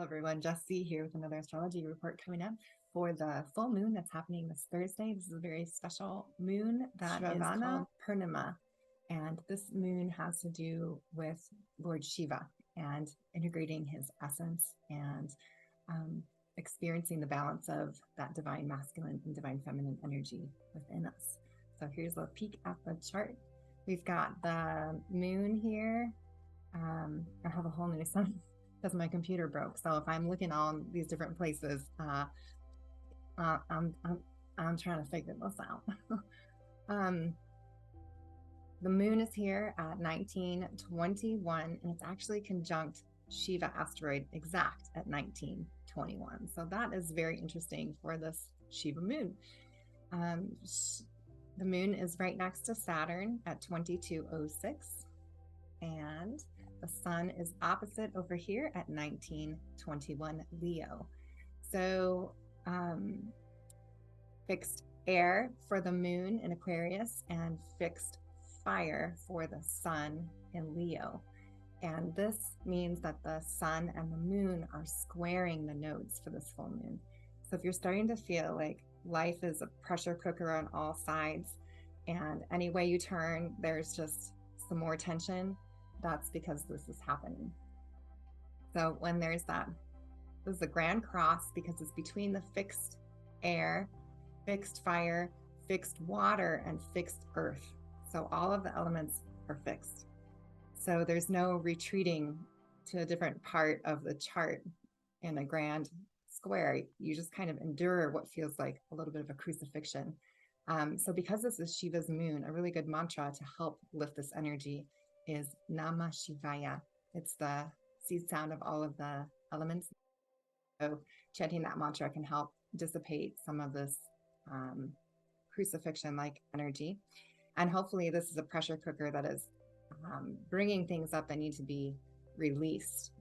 everyone, Jess here with another astrology report coming up for the full moon that's happening this Thursday. This is a very special moon that is called Purnima, and this moon has to do with Lord Shiva and integrating his essence and experiencing the balance of that divine masculine and divine feminine energy within us. So here's a peek at the chart. We've got the moon here. I have a whole new sun because my computer broke. So if I'm looking all these different places, I'm trying to figure this out. The moon is here at 1921, and it's actually conjunct Shiva asteroid exact at 1921. So that is very interesting for this Shiva moon. The moon is right next to Saturn at 2206, and the sun is opposite over here at 1921 Leo. So fixed air for the moon in Aquarius and fixed fire for the sun in Leo. And this means that the sun and the moon are squaring the nodes for this full moon. So if you're starting to feel like life is a pressure cooker on all sides, and any way you turn, there's just some more tension, that's because this is happening. So when there's that, this is a grand cross because it's between the fixed air, fixed fire, fixed water, and fixed earth. So all of the elements are fixed. So there's no retreating to a different part of the chart in a grand square. You just kind of endure what feels like a little bit of a crucifixion. So because this is Shiva's moon, a really good mantra to help lift this energy is Namah Shivaya. It's the seed sound of all of the elements. So chanting that mantra can help dissipate some of this crucifixion-like energy. And hopefully this is a pressure cooker that is bringing things up that need to be released,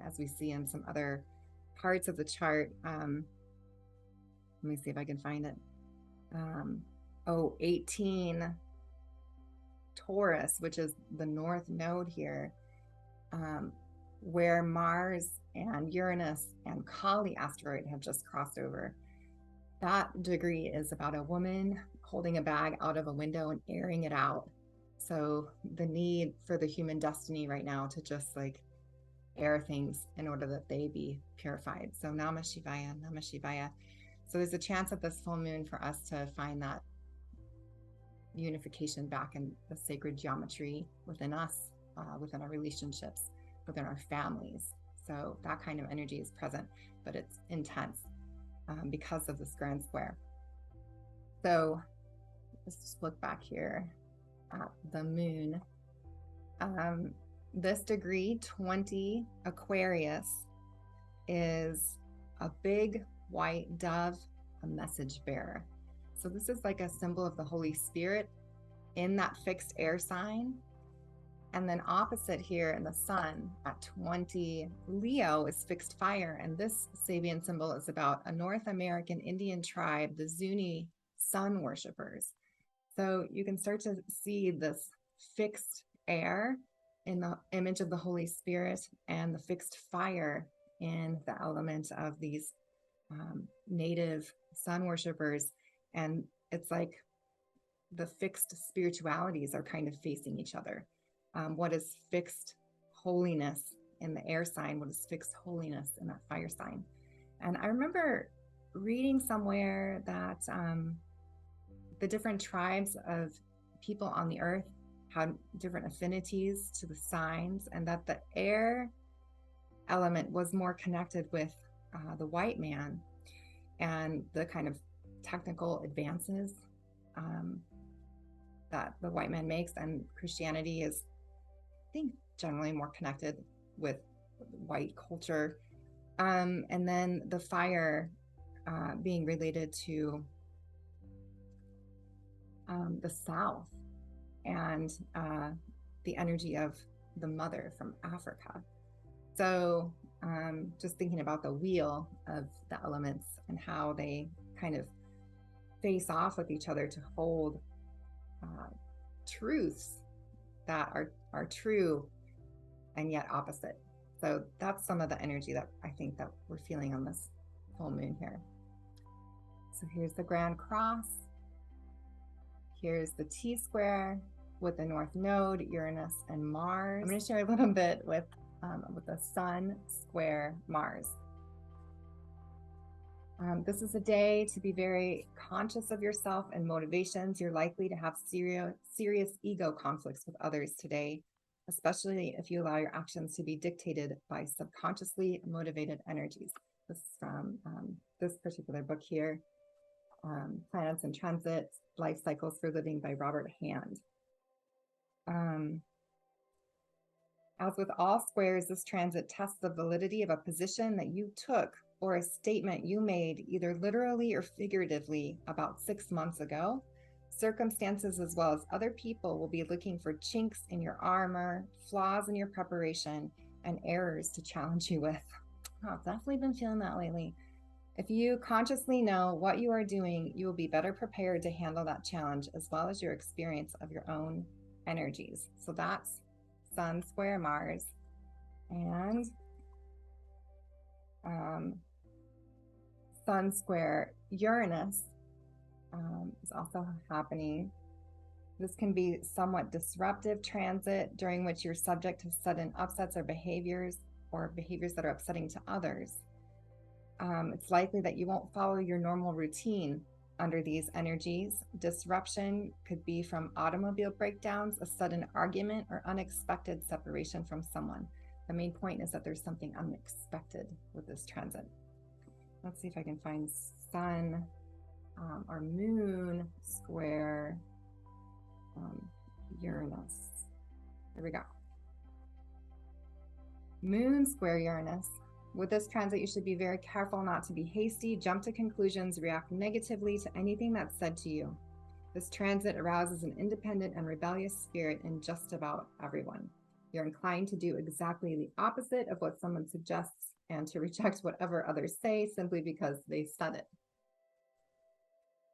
as we see in some other parts of the chart. Let me see if I can find it. 18 Taurus, which is the north node here, where Mars and Uranus and Kali asteroid have just crossed over. That degree is about a woman holding a bag out of a window and airing it out. So the need for the human destiny right now to just like air things in order that they be purified. So Namah Shivaya, Namah Shivaya. So there's a chance at this full moon for us to find that unification back in the sacred geometry within us, within our relationships, within our families. So that kind of energy is present, but it's intense because of this grand square. So let's just look back here at the moon. This degree 20 Aquarius is a big white dove, a message bearer. So this is like a symbol of the Holy Spirit in that fixed air sign. And then opposite here in the sun at 20 Leo is fixed fire. And this Sabian symbol is about a North American Indian tribe, the Zuni sun worshippers. So you can start to see this fixed air in the image of the Holy Spirit and the fixed fire in the element of these native sun worshippers. And it's like the fixed spiritualities are kind of facing each other. What is fixed holiness in the air sign? What is fixed holiness in that fire sign? And I remember reading somewhere that the different tribes of people on the earth had different affinities to the signs, and that the air element was more connected with the white man and the kind of technical advances that the white man makes, and Christianity is, I think, generally more connected with white culture. And then the fire being related to the South and the energy of the mother from Africa. So just thinking about the wheel of the elements and how they kind of face off with each other to hold truths that are true and yet opposite. So that's some of the energy that I think that we're feeling on this full moon here. So here's the Grand Cross. Here's the T-square with the North Node, Uranus, and Mars. I'm going to share a little bit with the Sun square Mars. This is a day to be very conscious of yourself and motivations. You're likely to have serious ego conflicts with others today, especially if you allow your actions to be dictated by subconsciously motivated energies. This is from this particular book here, Planets and Transits, Life Cycles for Living by Robert Hand. As with all squares, this transit tests the validity of a position that you took or a statement you made either literally or figuratively about 6 months ago. Circumstances as well as other people will be looking for chinks in your armor, flaws in your preparation, and errors to challenge you with. Oh, I've definitely been feeling that lately. If you consciously know what you are doing, you will be better prepared to handle that challenge as well as your experience of your own energies. So that's Sun square Mars. And Sun square Uranus is also happening. This can be somewhat disruptive transit during which you're subject to sudden upsets or behaviors that are upsetting to others. It's likely that you won't follow your normal routine under these energies. Disruption could be from automobile breakdowns, a sudden argument, or unexpected separation from someone. The main point is that there's something unexpected with this transit. Let's see if I can find Sun or Moon square Uranus. Here we go. Moon square Uranus. With this transit, you should be very careful not to be hasty, jump to conclusions, react negatively to anything that's said to you. This transit arouses an independent and rebellious spirit in just about everyone. You're inclined to do exactly the opposite of what someone suggests and to reject whatever others say simply because they said it.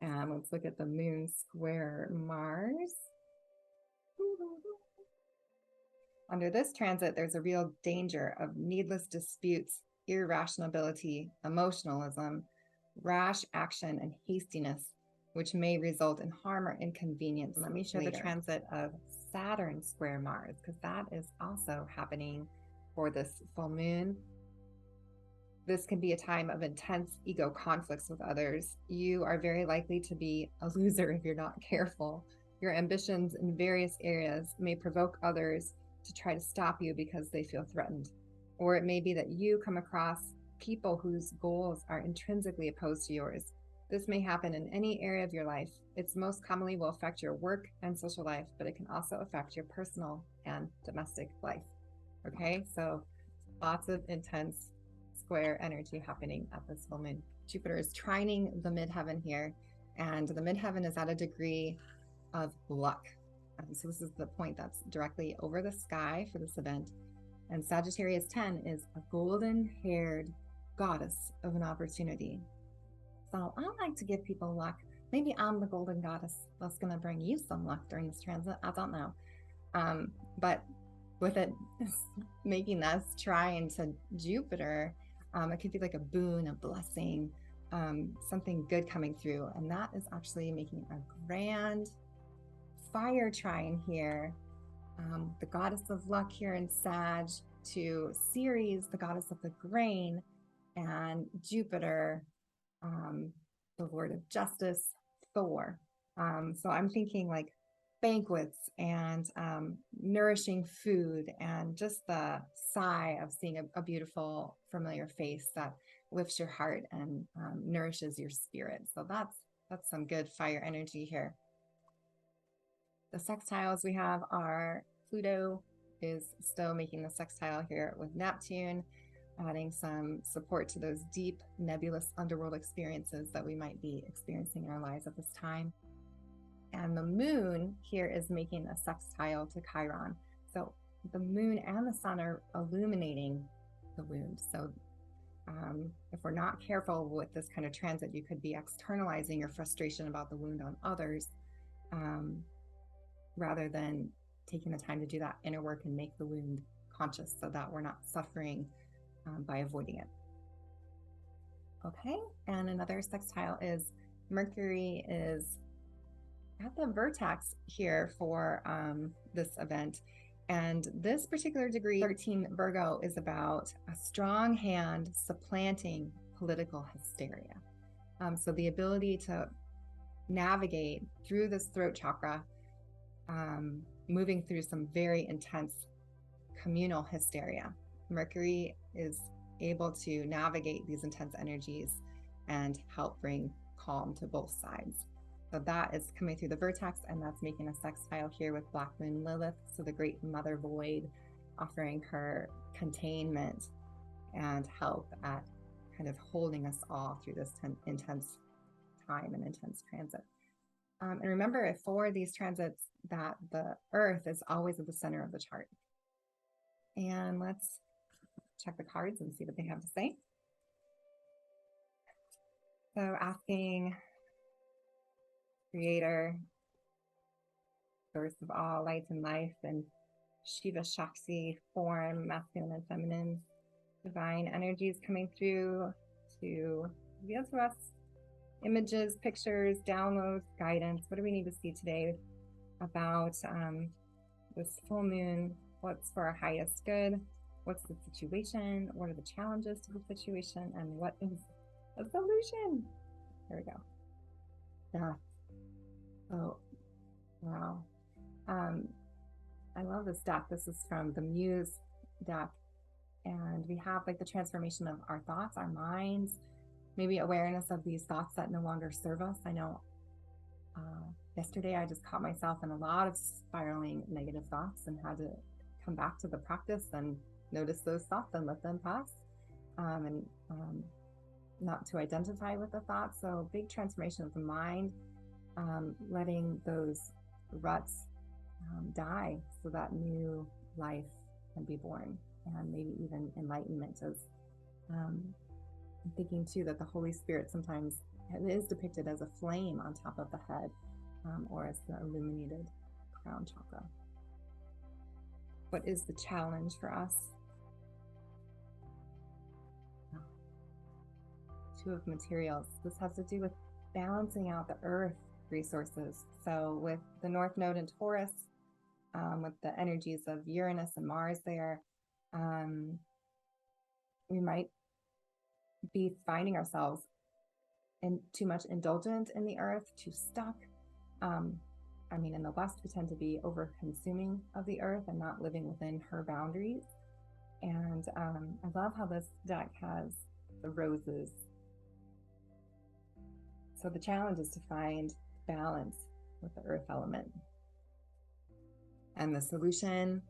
And let's look at the Moon square Mars. Under this transit, there's a real danger of needless disputes, irrationality, emotionalism, rash action, and hastiness, which may result in harm or inconvenience. Let me show the transit of Saturn square Mars, because that is also happening for this full moon. This can be a time of intense ego conflicts with others. You are very likely to be a loser if you're not careful. Your ambitions in various areas may provoke others to try to stop you because they feel threatened. Or it may be that you come across people whose goals are intrinsically opposed to yours. This may happen in any area of your life. It's most commonly will affect your work and social life, but it can also affect your personal and domestic life. Okay, so lots of intense square energy happening at this full moon. Jupiter is trining the midheaven here, and the midheaven is at a degree of luck. So this is the point that's directly over the sky for this event. And Sagittarius 10 is a golden-haired goddess of an opportunity. So I like to give people luck. Maybe I'm the golden goddess that's going to bring you some luck during this transit. I don't know. But with it making us try into Jupiter, it could be like a boon, a blessing, something good coming through. And that is actually making a grand fire trine here. The goddess of luck here in Sag to Ceres, the goddess of the grain, and Jupiter, the lord of justice, Thor. So I'm thinking like banquets and nourishing food and just the sigh of seeing a beautiful familiar face that lifts your heart and nourishes your spirit. So that's some good fire energy here. The sextiles we have are Pluto is still making the sextile here with Neptune, adding some support to those deep nebulous underworld experiences that we might be experiencing in our lives at this time. And the moon here is making a sextile to Chiron. So the moon and the sun are illuminating the wound. So if we're not careful with this kind of transit, you could be externalizing your frustration about the wound on others, rather than taking the time to do that inner work and make the wound conscious so that we're not suffering by avoiding it. Okay, and another sextile is Mercury is at the vertex here for this event. And this particular degree, 13 Virgo, is about a strong hand supplanting political hysteria. So the ability to navigate through this throat chakra, moving through some very intense communal hysteria. Mercury is able to navigate these intense energies and help bring calm to both sides. So that is coming through the vertex, and that's making a sextile here with Black Moon Lilith. So the great mother void, offering her containment and help at kind of holding us all through this intense time and intense transit. And remember, for these transits, that the Earth is always at the center of the chart. And let's check the cards and see what they have to say. So asking Creator, source of all light and life, and Shiva Shakti form, masculine and feminine, divine energies coming through to reveal to us images, pictures, downloads, guidance. What do we need to see today about this full moon? What's for our highest good? What's the situation? What are the challenges to the situation? And what is a solution? There we go. Yeah. Oh, wow. I love this deck. This is from the Muse deck. And we have like the transformation of our thoughts, our minds, maybe awareness of these thoughts that no longer serve us. I know yesterday I just caught myself in a lot of spiraling negative thoughts and had to come back to the practice and notice those thoughts and let them pass, and not to identify with the thoughts. So big transformation of the mind, letting those ruts die so that new life can be born, and maybe even enlightenment. As I'm thinking too that the Holy Spirit sometimes is depicted as a flame on top of the head, or as the illuminated crown chakra. What is the challenge for us? Two of materials. This has to do with balancing out the earth resources. So with the North Node in Taurus, with the energies of Uranus and Mars there, we might be finding ourselves in too much indulgent in the earth, too stuck. I mean, in the West, we tend to be over-consuming of the earth and not living within her boundaries. And I love how this deck has the roses. So the challenge is to find balance with the earth element. And the solution,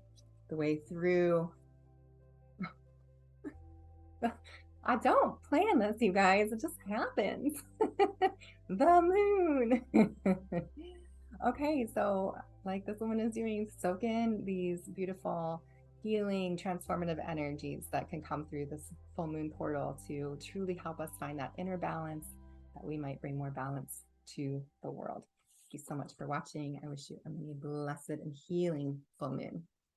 the way through. I don't plan this, you guys. It just happens. The moon. Okay, so like this woman is doing, soak in these beautiful healing, transformative energies that can come through this full moon portal to truly help us find that inner balance, that we might bring more balance to the world. Thank you so much for watching. I wish you a blessed and healing full moon.